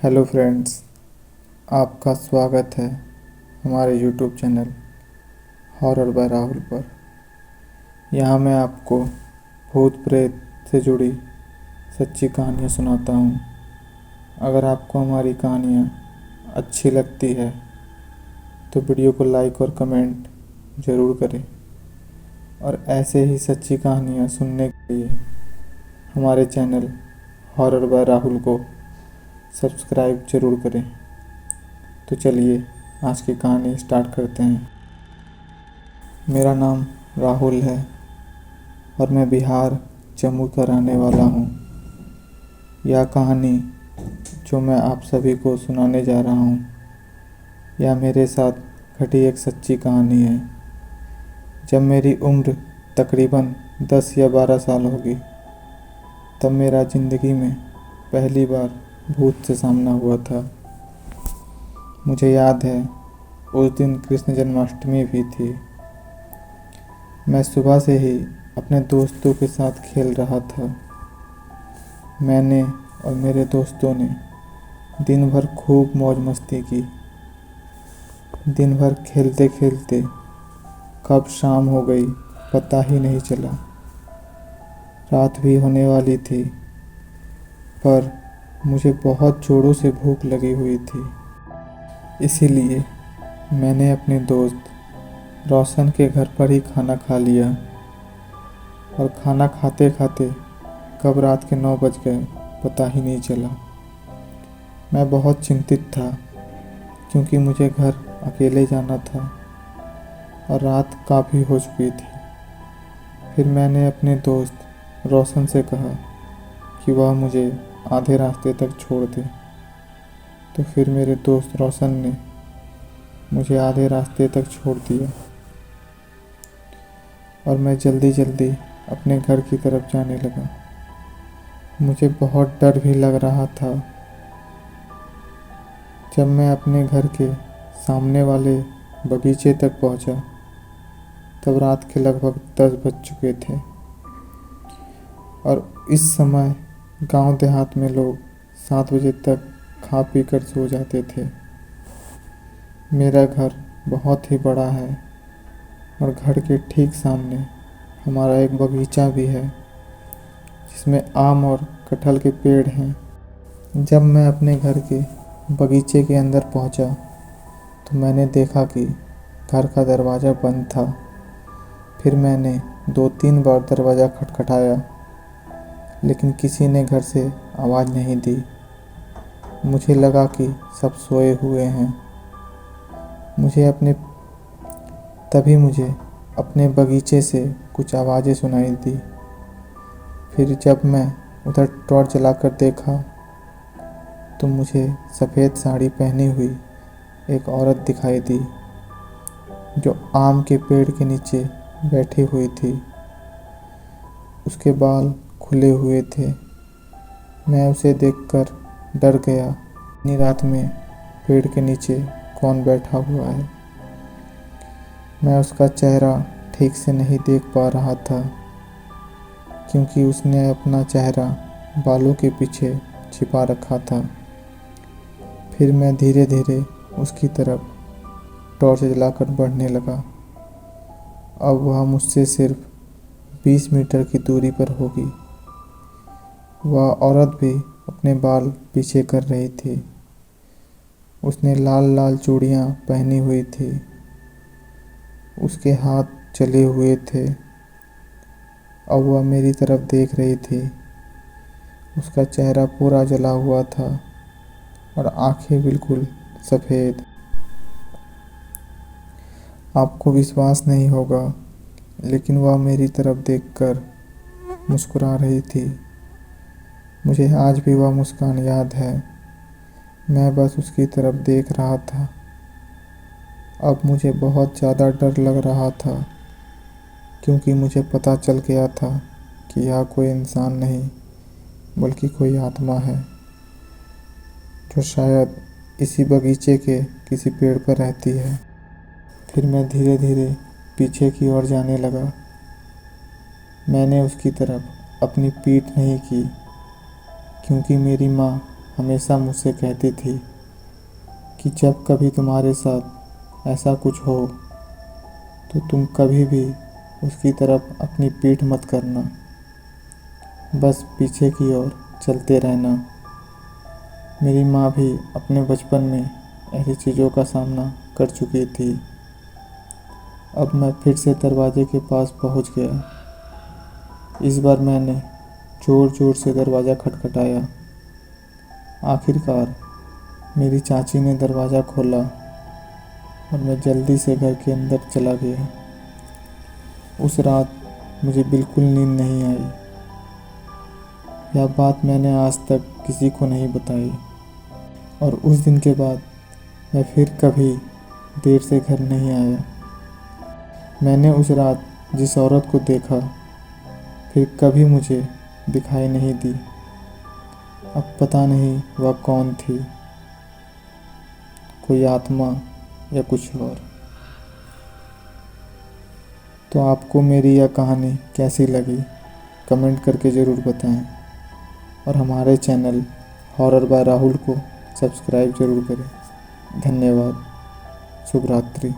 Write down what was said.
Hello friends, आपका स्वागत है हमारे YouTube channel horror by Rahul पर। यहाँ मैं आपको भूत प्रेत से जुड़ी सच्ची कहानियाँ सुनाता हूँ। अगर आपको हमारी कहानियाँ अच्छी लगती है तो वीडियो को लाइक और कमेंट ज़रूर करें, और ऐसे ही सच्ची कहानियाँ सुनने के लिए हमारे चैनल हॉरर बाय राहुल को सब्सक्राइब ज़रूर करें। तो चलिए आज की कहानी स्टार्ट करते हैं। मेरा नाम राहुल है और मैं बिहार जम्मू का रहने वाला हूँ। यह कहानी जो मैं आप सभी को सुनाने जा रहा हूँ, यह मेरे साथ घटी एक सच्ची कहानी है। जब मेरी उम्र तकरीबन 10 या 12 साल होगी, तब मेरा ज़िंदगी में पहली बार भूत से सामना हुआ था। मुझे याद है, उस दिन कृष्ण जन्माष्टमी भी थी। मैं सुबह से ही अपने दोस्तों के साथ खेल रहा था। मैंने और मेरे दोस्तों ने दिन भर खूब मौज मस्ती की। दिन भर खेलते खेलते कब शाम हो गई पता ही नहीं चला। रात भी होने वाली थी, पर मुझे बहुत जोरों से भूख लगी हुई थी। इसीलिए मैंने अपने दोस्त रोशन के घर पर ही खाना खा लिया, और खाना खाते खाते कब रात के 9 बज गए पता ही नहीं चला। मैं बहुत चिंतित था, क्योंकि मुझे घर अकेले जाना था और रात काफ़ी हो चुकी थी। फिर मैंने अपने दोस्त रोशन से कहा कि वह मुझे आधे रास्ते तक छोड़ दे। तो फिर मेरे दोस्त रोशन ने मुझे आधे रास्ते तक छोड़ दिया, और मैं जल्दी जल्दी अपने घर की तरफ जाने लगा। मुझे बहुत डर भी लग रहा था। जब मैं अपने घर के सामने वाले बगीचे तक पहुंचा, तब रात के लगभग 10 बज चुके थे, और इस समय गांव देहात में लोग 7 बजे तक खा पी कर सो जाते थे। मेरा घर बहुत ही बड़ा है, और घर के ठीक सामने हमारा एक बगीचा भी है, जिसमें आम और कटहल के पेड़ हैं। जब मैं अपने घर के बगीचे के अंदर पहुंचा, तो मैंने देखा कि घर का दरवाज़ा बंद था। फिर मैंने 2-3 बार दरवाज़ा खटखटाया, लेकिन किसी ने घर से आवाज़ नहीं दी। मुझे लगा कि सब सोए हुए हैं। तभी मुझे अपने बगीचे से कुछ आवाज़ें सुनाई दी। फिर जब मैं उधर टॉर्च जलाकर देखा, तो मुझे सफ़ेद साड़ी पहनी हुई एक औरत दिखाई दी, जो आम के पेड़ के नीचे बैठी हुई थी। उसके बाल खुले हुए थे। मैं उसे देखकर डर गया। इतनी रात में पेड़ के नीचे कौन बैठा हुआ है। मैं उसका चेहरा ठीक से नहीं देख पा रहा था, क्योंकि उसने अपना चेहरा बालों के पीछे छिपा रखा था। फिर मैं धीरे धीरे उसकी तरफ टॉर्च जलाकर बढ़ने लगा। अब वह मुझसे सिर्फ 20 मीटर की दूरी पर होगी। वह औरत भी अपने बाल पीछे कर रही थी। उसने लाल लाल चूड़ियाँ पहनी हुई थी। उसके हाथ जले हुए थे, और वह मेरी तरफ देख रही थी। उसका चेहरा पूरा जला हुआ था, और आंखें बिल्कुल सफ़ेद। आपको विश्वास नहीं होगा, लेकिन वह मेरी तरफ देखकर मुस्कुरा रही थी। मुझे आज भी वह मुस्कान याद है। मैं बस उसकी तरफ देख रहा था। अब मुझे बहुत ज़्यादा डर लग रहा था, क्योंकि मुझे पता चल गया था कि यह कोई इंसान नहीं, बल्कि कोई आत्मा है, जो शायद इसी बगीचे के किसी पेड़ पर रहती है। फिर मैं धीरे धीरे पीछे की ओर जाने लगा। मैंने उसकी तरफ अपनी पीठ नहीं की, क्योंकि मेरी माँ हमेशा मुझसे कहती थी कि जब कभी तुम्हारे साथ ऐसा कुछ हो तो तुम कभी भी उसकी तरफ अपनी पीठ मत करना, बस पीछे की ओर चलते रहना। मेरी माँ भी अपने बचपन में ऐसी चीज़ों का सामना कर चुकी थी। अब मैं फिर से दरवाजे के पास पहुँच गया। इस बार मैंने ज़ोर ज़ोर से दरवाज़ा खटखटाया। आखिरकार मेरी चाची ने दरवाज़ा खोला और मैं जल्दी से घर के अंदर चला गया। उस रात मुझे बिल्कुल नींद नहीं आई। यह बात मैंने आज तक किसी को नहीं बताई और उस दिन के बाद मैं फिर कभी देर से घर नहीं आया। मैंने उस रात जिस औरत को देखा फिर कभी मुझे दिखाई नहीं दी। अब पता नहीं वह कौन थी, कोई आत्मा या कुछ और। तो आपको मेरी यह कहानी कैसी लगी कमेंट करके ज़रूर बताएं और हमारे चैनल हॉरर बाय राहुल को सब्सक्राइब ज़रूर करें। धन्यवाद। शुभ रात्रि।